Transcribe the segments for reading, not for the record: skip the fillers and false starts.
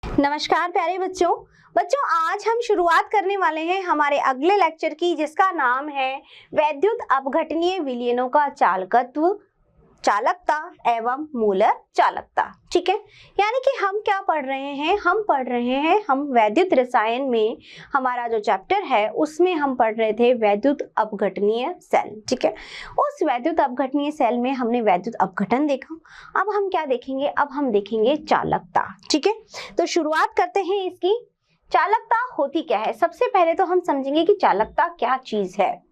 नमस्कार प्यारे बच्चों। आज हम शुरुआत करने वाले हैं हमारे अगले लेक्चर की, जिसका नाम है वैद्युत अपघटनीय विलयनों का चालकत्व, चालकता एवं मूलर चालकता। ठीक है, यानी कि हम क्या पढ़ रहे हैं? हम वैद्युत रसायन में हमारा जो चैप्टर है उसमें हम पढ़ रहे थे वैद्युत अपघटनीय सेल। ठीक है, उस वैद्युत अपघटनीय सेल में हमने वैद्युत अपघटन देखा। अब हम क्या देखेंगे? अब हम देखेंगे चालकता। ठीक है, तो शुरुआत करते हैं इसकी। चालकता होती क्या है? सबसे पहले तो हम समझेंगे कि चालकता क्या चीज है।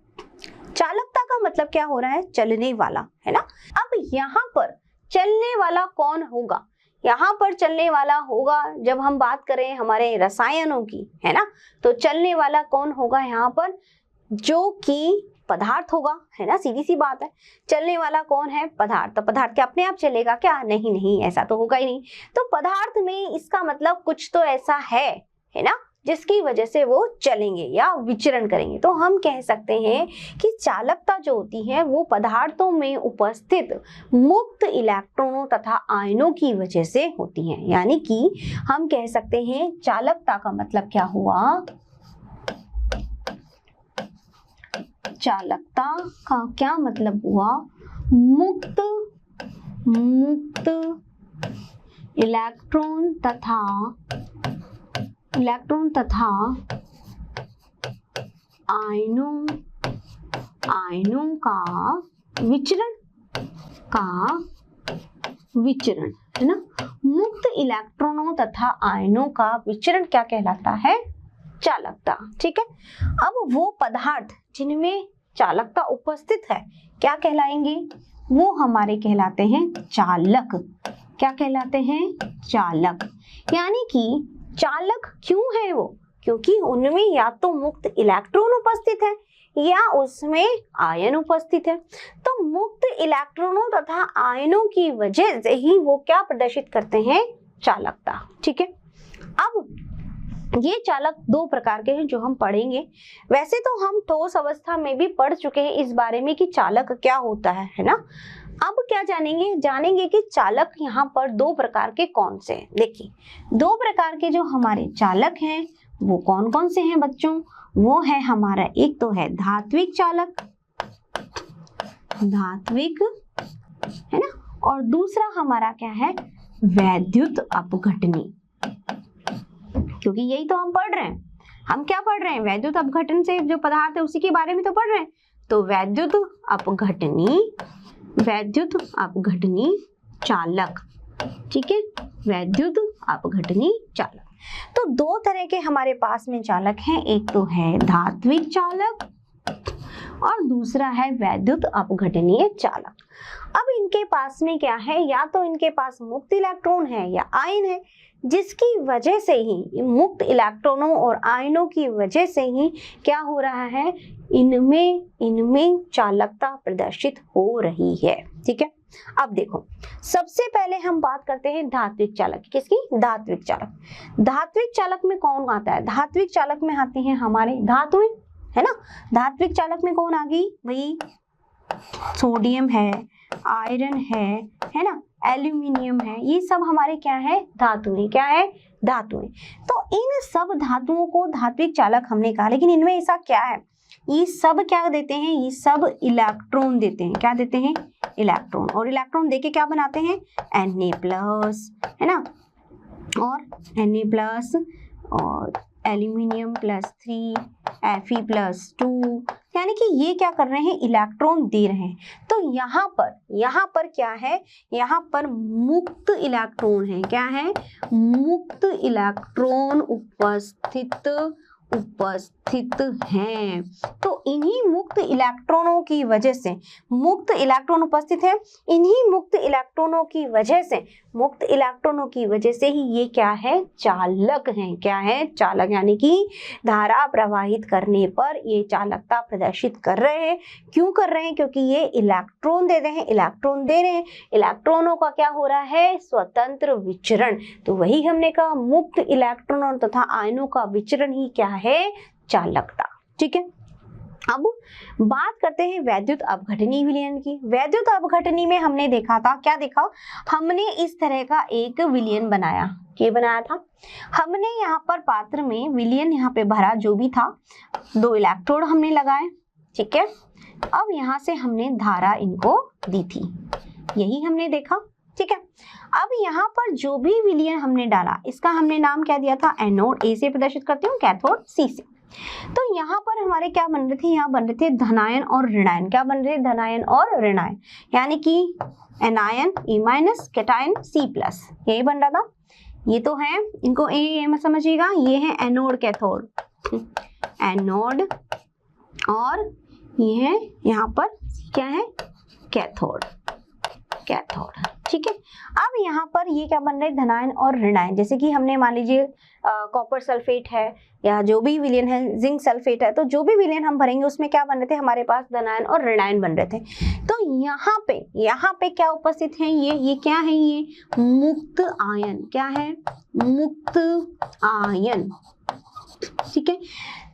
चालकता का मतलब क्या हो रहा है? चलने वाला, है ना। अब यहाँ पर चलने वाला कौन होगा? यहाँ पर चलने वाला होगा, जब हम बात करें हमारे रसायनों की, है ना, तो चलने वाला कौन होगा यहाँ पर? जो कि पदार्थ होगा, है ना, सीधी सी बात है। चलने वाला कौन है? पदार्थ। तो पदार्थ क्या अपने आप चलेगा क्या? नहीं नहीं, ऐसा तो होगा ही नहीं। तो पदार्थ में इसका मतलब कुछ तो ऐसा है ना, जिसकी वजह से वो चलेंगे या विचरण करेंगे। तो हम कह सकते हैं कि चालकता जो होती है वो पदार्थों में उपस्थित मुक्त इलेक्ट्रॉनों तथा आयनों की वजह से होती है। यानी कि हम कह सकते हैं चालकता का मतलब क्या हुआ? चालकता का क्या मतलब हुआ? मुक्त इलेक्ट्रॉन तथा आयनों का विचरण, है ना। मुक्त इलेक्ट्रॉनों तथा आयनों का विचरण क्या कहलाता है? चालकता। ठीक है, अब वो पदार्थ जिनमें चालकता उपस्थित है क्या कहलाएंगे? वो हमारे कहलाते हैं चालक। क्या कहलाते हैं? चालक। यानी कि चालक क्यों है वो? क्योंकि उनमें या तो मुक्त इलेक्ट्रॉन उपस्थित है या उसमें आयन उपस्थित है। तो मुक्त इलेक्ट्रॉनों तथा आयनों की वजह से ही वो क्या प्रदर्शित करते हैं? चालकता। ठीक है, अब ये चालक दो प्रकार के हैं जो हम पढ़ेंगे। वैसे तो हम ठोस अवस्था में भी पढ़ चुके हैं इस बारे में कि चालक क्या होता है ना। अब क्या जानेंगे कि चालक यहाँ पर दो प्रकार के कौन से हैं। देखिए, दो प्रकार के जो हमारे चालक हैं वो कौन कौन से हैं बच्चों? वो है हमारा, एक तो है धात्विक चालक, है ना, और दूसरा हमारा क्या है? वैद्युत अपघटनी। क्योंकि यही तो हम पढ़ रहे हैं। हम क्या पढ़ रहे हैं? वैद्युत अपघटन से जो पदार्थ है उसी के बारे में तो पढ़ रहे हैं। तो वैद्युत अपघटनी चालक। ठीक है, वैद्युत अपघटनी चालक। तो दो तरह के हमारे पास में चालक हैं, एक तो है धात्विक चालक और दूसरा है वैद्युत अपघटनीय चालक। अब इनके पास में क्या है? या तो इनके पास मुक्त इलेक्ट्रॉन है या आयन है, जिसकी वजह से ही मुक्त इलेक्ट्रॉनों और आयनों की वजह से ही क्या हो रहा है? इनमें चालकता प्रदर्शित हो रही है। ठीक है, अब देखो, सबसे पहले हम बात करते हैं धात्विक चालक। किसकी? धात्विक चालक। धात्विक चालक में कौन आता है? धात्विक चालक में आते हैं हमारे धातुएं, है ना। धात्विक चालक में कौन आ गई भाई? सोडियम है, आयरन है ना, एल्यूमिनियम है। ये सब हमारे क्या है? धातुएं। क्या है? धातुएं। तो इन सब धातुओं को धात्विक चालक हमने कहा, लेकिन इनमें ऐसा क्या है? ये सब क्या देते हैं? ये सब इलेक्ट्रॉन देते हैं। क्या देते हैं? इलेक्ट्रॉन। और इलेक्ट्रॉन देके क्या बनाते हैं? Na+, है ना, और Na+ और एल्यूमिनियम +3 Fe+2, यानी कि ये क्या कर रहे हैं? इलेक्ट्रॉन दे रहे हैं। तो यहाँ पर क्या है? यहाँ पर मुक्त इलेक्ट्रॉन है। क्या है? मुक्त इलेक्ट्रॉन उपस्थित हैं। तो इन्हीं मुक्त इलेक्ट्रॉनों की वजह से, मुक्त इलेक्ट्रॉन उपस्थित है, इन्हीं मुक्त इलेक्ट्रॉनों की वजह से ही ये क्या है? चालक हैं। क्या है? चालक। यानी कि धारा प्रवाहित करने पर ये चालकता प्रदर्शित कर रहे हैं। क्यों कर रहे हैं? क्योंकि ये इलेक्ट्रॉन दे रहे हैं, इलेक्ट्रॉनों का क्या हो रहा है? स्वतंत्र विचरण। तो वही हमने कहा, मुक्त इलेक्ट्रॉनों तथा आयनों का विचरण ही क्या है? चालकता। ठीक है, अब बात करते हैं वैद्युत अपघटनी विलयन की। वैद्युत अपघटनी में हमने देखा था, क्या देखा, हमने इस तरह का एक विलयन बनाया। क्या बनाया था हमने? यहाँ पर पात्र में विलयन यहाँ पे भरा जो भी था, 2 इलेक्ट्रोड हमने लगाए, ठीक है। अब यहाँ से हमने धारा इनको दी थी, यही हमने देखा, ठीक है। अब यहाँ पर जो भी विलयन हमने डाला, इसका हमने नाम क्या दिया था? एनोड ए से प्रदर्शित करती हूँ, कैथोड सी से। तो यहाँ पर हमारे क्या बन रहे थे? यहाँ बन रहे थे धनायन और ऋणायन। क्या बन रहे थे? धनायन और ऋणायन, यानी कि anion E minus, cation C plus, यही बन रहा था। ये तो है, इनको ए में समझिएगा, ये है एनोड कैथोड, एनोड, और ये है यहाँ पर क्या है? कैथोड, कैथोड, ठीक है। अब यहाँ पर ये क्या बन रहे हैं? धनायन और ऋणायन। जैसे कि हमने मान लीजिए कॉपर सल्फेट है या जो भी विलयन है, जिंक सल्फेट है, तो जो भी विलयन हम भरेंगे उसमें क्या बन रहे थे? हमारे पास धनायन और ऋणायन बन रहे थे। तो यहाँ पे क्या उपस्थित है? ये क्या है? ये मुक्त आयन। क्या है? मुक्त आयन, ठीक है।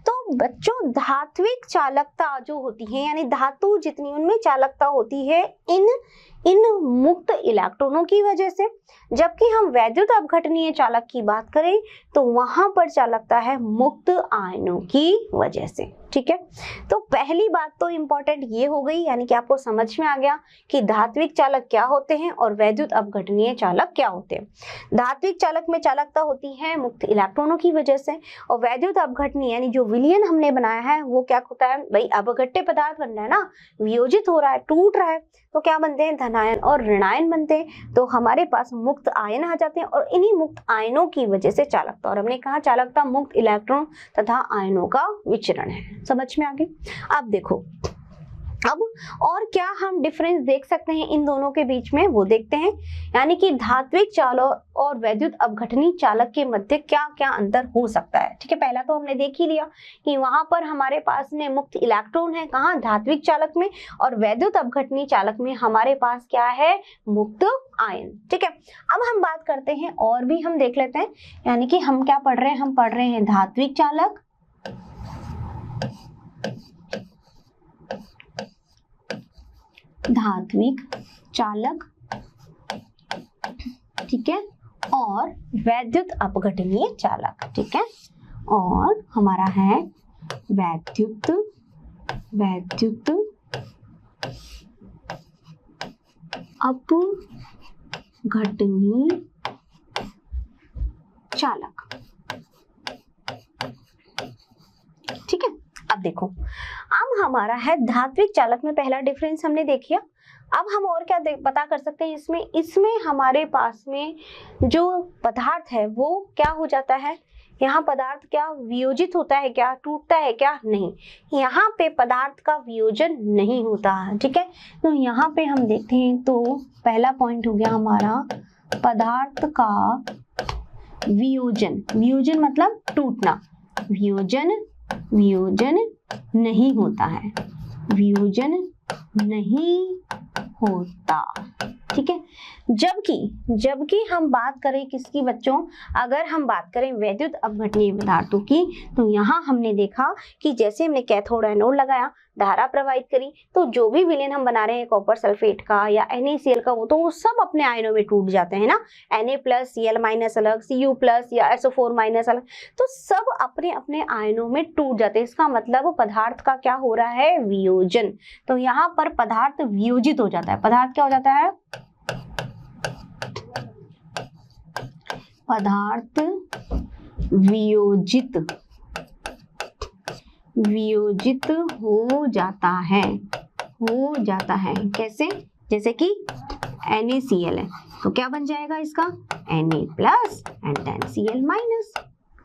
तो बच्चों, धात्विक चालकता जो होती है, यानी धातु जितनी उनमें चालकता होती है इन मुक्त इलेक्ट्रॉनों की वजह से, जबकि हम वैद्युत अपघटनीय चालक की बात करें तो वहां पर चालकता है मुक्त आयनों की वजह से, ठीक है। तो पहली बात तो इंपॉर्टेंट ये हो गई, यानी कि आपको समझ में आ गया कि धात्विक चालक क्या होते हैं और वैद्युत अपघटनीय चालक क्या होते हैं। धात्विक चालक में चालकता होती है मुक्त इलेक्ट्रॉनों की वजह से, और वैद्युत अपघटनीय यानी जो विलयन हमने बनाया है वो क्या होता है? भाई अपघट्य पदार्थ बन रहा है ना, वियोजित हो रहा है, टूट रहा है, तो क्या बनते हैं? धनायन और ऋणायन बनते हैं। तो हमारे पास मुक्त आयन आ जाते हैं और इन्हीं मुक्त आयनों की वजह से चालकता, और हमने कहा चालकता मुक्त इलेक्ट्रॉन तथा आयनों का विचरण है। समझ में आ गई? अब देखो, अब और क्या हम डिफरेंस देख सकते हैं इन दोनों के बीच में, वो देखते हैं। यानी कि धात्विक चालक और वैद्युत अपघटनी चालक के मध्य क्या क्या अंतर हो सकता है, ठीक है। पहला तो हमने देख ही लिया कि वहां पर हमारे पास में मुक्त इलेक्ट्रॉन है, कहाँ? धात्विक चालक में, और वैद्युत अपघटनी चालक में हमारे पास क्या है? मुक्त आयन, ठीक है। अब हम बात करते हैं और भी हम देख लेते हैं, यानी कि हम क्या पढ़ रहे हैं? हम पढ़ रहे हैं धात्विक चालक, धात्विक चालक, ठीक है, और वैद्युत अपघटनीय चालक, ठीक है। और हमारा है वैद्युत अपघटनीय चालक, ठीक है। अब देखो, अब हमारा है धात्विक चालक में पहला डिफरेंस हमने देखिया। अब हम और क्या पता कर सकते हैं इसमें हमारे पास में जो पदार्थ है वो क्या हो जाता है? यहाँ पदार्थ क्या वियोजित होता है? क्या टूटता है? क्या नहीं, यहाँ पे पदार्थ का वियोजन नहीं होता है, ठीक है। तो यहाँ पे हम देखते हैं तो पहला पॉइंट हो गया हमारा पदार्थ का वियोजन। वियोजन मतलब टूटना, वियोजन नहीं होता है, वियोजन नहीं होता, ठीक है। जबकि हम बात करें किसकी बच्चों? अगर हम बात करें वैद्युत अपघटनीय पदार्थों की, तो यहाँ हमने देखा कि जैसे हमने कैथोड एनोड लगाया, धारा प्रवाहित करी, तो जो भी विलयन हम बना रहे हैं कॉपर सल्फेट का या NaCl का, वो तो वो सब अपने आयनों में टूट जाते हैं ना। Na प्लस Cl माइनस अलग, Cu प्लस या SO4 माइनस अलग, तो सब अपने अपने आयनों में टूट जाते हैं। इसका मतलब पदार्थ का क्या हो रहा है? वियोजन। तो यहाँ पर पदार्थ वियोजित हो जाता है। पदार्थ क्या हो जाता है? पदार्थ वियोजित हो जाता है। कैसे? जैसे कि NaCl है तो क्या बन जाएगा इसका? Na plus and then Cl minus,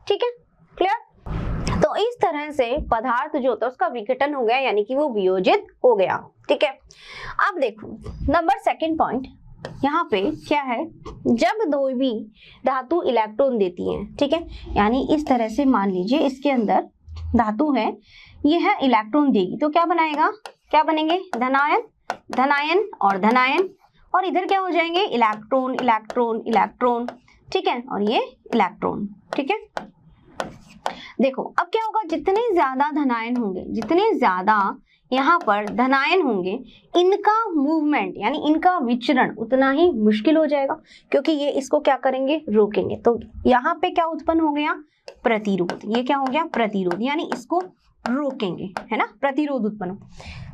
ठीक है, क्लियर। तो इस तरह से पदार्थ जो होता है उसका विघटन हो गया, यानी कि वो वियोजित हो गया, ठीक है। अब देखो नंबर सेकंड पॉइंट, यहाँ पे क्या है? जब दो भी धातु इलेक्ट्रॉन देती हैं, ठीक है, यानी इस तरह से मान लीजिए इसके अंदर धातु है, यह है इलेक्ट्रॉन देगी, तो क्या बनाएगा? क्या बनेंगे? धनायन और धनायन, और इधर क्या हो जाएंगे? इलेक्ट्रॉन, ठीक है, और ये इलेक्ट्रॉन, ठीक है। देखो अब क्या होगा, जितने ज्यादा धनायन होंगे, जितने ज्यादा यहाँ पर धनायन होंगे, इनका मूवमेंट यानी इनका विचरण उतना ही मुश्किल हो जाएगा, क्योंकि ये इसको क्या करेंगे, रोकेंगे। तो यहाँ पे क्या उत्पन्न हो गया, प्रतिरोध। ये क्या हो गया, प्रतिरोध, यानी इसको रोकेंगे, है ना, प्रतिरोध उत्पन्न।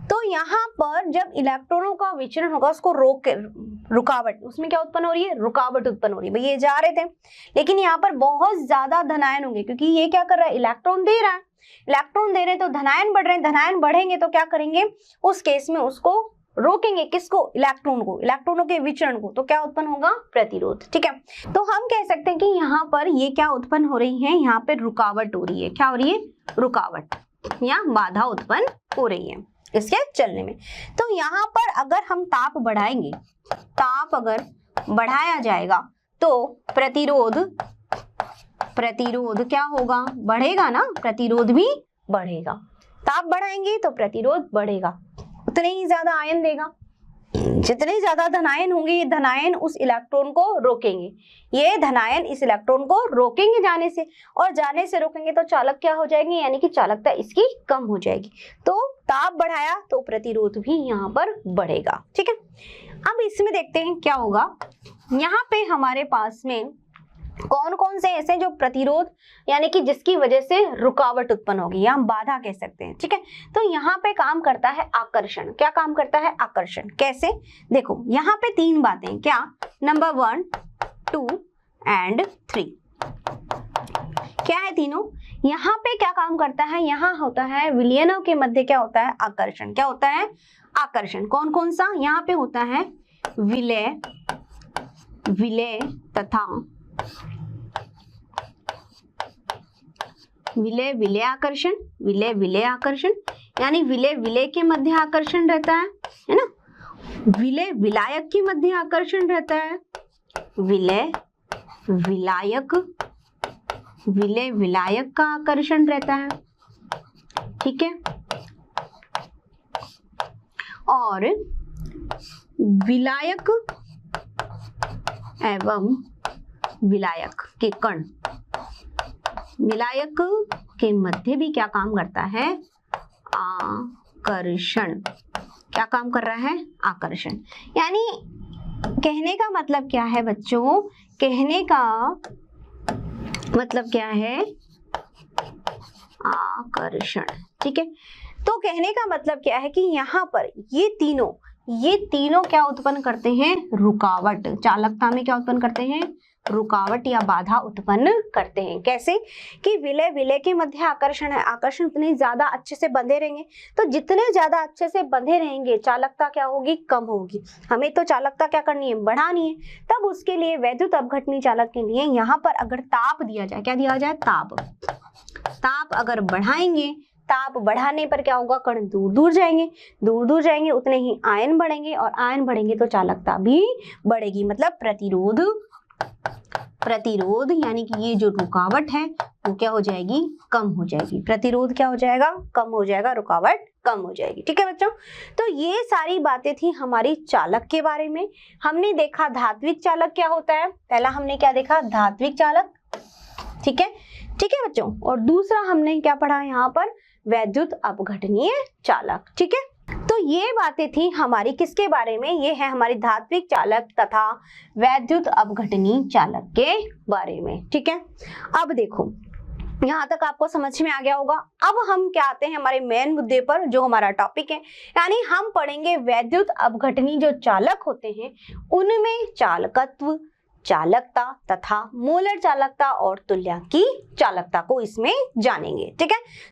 तो यहाँ पर जब इलेक्ट्रॉनों का विचरण होगा, उसको रुकावट, उसमें क्या उत्पन्न हो रही है, रुकावट उत्पन्न हो रही है। भाई ये जा रहे थे, लेकिन यहाँ पर बहुत ज्यादा धनायन होंगे, क्योंकि ये क्या कर रहा है, इलेक्ट्रॉन दे रहा है, इलेक्ट्रॉन दे रहे हैं तो धनायन बढ़ रहे हैं, धनायन बढ़ेंगे तो क्या करेंगे, उस केस में उसको रोकेंगे, किसको, इलेक्ट्रॉन को, इलेक्ट्रॉनों के विचरण को। तो क्या उत्पन्न होगा, प्रतिरोध। ठीक है, तो हम कह सकते हैं कि यहाँ पर ये क्या उत्पन्न हो रही है, यहाँ पे रुकावट हो रही है। क्या हो रही है, रुकावट या बाधा उत्पन्न हो रही है इसके चलने में। तो यहाँ पर अगर हम ताप बढ़ाएंगे, ताप अगर बढ़ाया जाएगा तो प्रतिरोध क्या होगा, बढ़ेगा ना, प्रतिरोध भी बढ़ेगा। ताप बढ़ाएंगे तो प्रतिरोध बढ़ेगा, उतने ही ज्यादा आयन देगा। जितने ज्यादा धनायन होंगे, ये धनायन उस इलेक्ट्रॉन को रोकेंगे, ये धनायन इस इलेक्ट्रॉन को रोकेंगे जाने से, और जाने से रोकेंगे तो चालक क्या हो जाएंगे, यानी कि चालकता इसकी कम हो जाएगी। तो ताप बढ़ाया तो प्रतिरोध भी यहाँ पर बढ़ेगा। ठीक है, अब इसमें देखते हैं क्या होगा। यहाँ पे हमारे पास में कौन कौन से ऐसे जो प्रतिरोध यानी कि जिसकी वजह से रुकावट उत्पन्न होगी, या हम बाधा कह सकते हैं। ठीक है, तो यहाँ पे काम करता है आकर्षण। क्या काम करता है, आकर्षण। कैसे, देखो यहाँ पे तीन बातें, क्या, नंबर 1, 2 एंड 3। क्या है तीनों, यहाँ पे क्या काम करता है, यहाँ होता है विलयनों के मध्य क्या होता है, आकर्षण। क्या होता है, आकर्षण। कौन कौन सा, यहाँ पे होता है विलय तथा विलय आकर्षण, विलय आकर्षण, यानी विलय के मध्य आकर्षण रहता है ना, विलायक के मध्य आकर्षण रहता है, विलायक का आकर्षण रहता है। ठीक है, और विलायक एवं विलायक के कण, विलायक के मध्य भी क्या काम करता है, आकर्षण। क्या काम कर रहा है, आकर्षण। यानी कहने का मतलब क्या है बच्चों, कहने का मतलब क्या है, आकर्षण। ठीक है, तो कहने का मतलब क्या है कि यहाँ पर ये तीनों क्या उत्पन्न करते हैं, रुकावट। चालकता में क्या उत्पन्न करते हैं, रुकावट या बाधा उत्पन्न करते हैं। कैसे कि विलय के मध्य आकर्षण है, आकर्षण उतने ज्यादा अच्छे से बंधे रहेंगे, तो जितने ज्यादा अच्छे से बंधे रहेंगे चालकता क्या होगी, कम होगी। हमें तो चालकता क्या करनी है, बढ़ानी है। तब उसके लिए वैद्युत अपघटनी चालक के लिए यहाँ पर अगर ताप दिया जाए, क्या दिया जाए, ताप अगर बढ़ाएंगे, ताप बढ़ाने पर क्या होगा, कण दूर दूर जाएंगे, उतने ही आयन बढ़ेंगे, और आयन बढ़ेंगे तो चालकता भी बढ़ेगी। मतलब प्रतिरोध यानी कि ये जो रुकावट है वो क्या हो जाएगी, कम हो जाएगी। प्रतिरोध क्या हो जाएगा, कम हो जाएगा, रुकावट कम हो जाएगी। ठीक है बच्चों, तो ये सारी बातें थी हमारी चालक के बारे में। हमने देखा धात्विक चालक क्या होता है, पहला हमने क्या देखा, धात्विक चालक। ठीक है बच्चों, और दूसरा हमने क्या पढ़ा यहाँ पर, वैद्युत अपघटनीय चालक। ठीक है, तो ये बातें थी हमारी किसके बारे में, ये है हमारी धात्विक चालक तथा वैद्युत अपघटनीय चालक के बारे में। ठीक है, अब देखो यहाँ तक आपको समझ में आ गया होगा। अब हम क्या आते हैं हमारे मेन मुद्दे पर, जो हमारा टॉपिक है, यानी हम पढ़ेंगे वैद्युत अपघटनीय जो चालक होते हैं उनमें चालकत्व, चालकता तथा मोलर चालकता और तुल्यांकी चालकता को इसमें जानेंगे। ठीक है,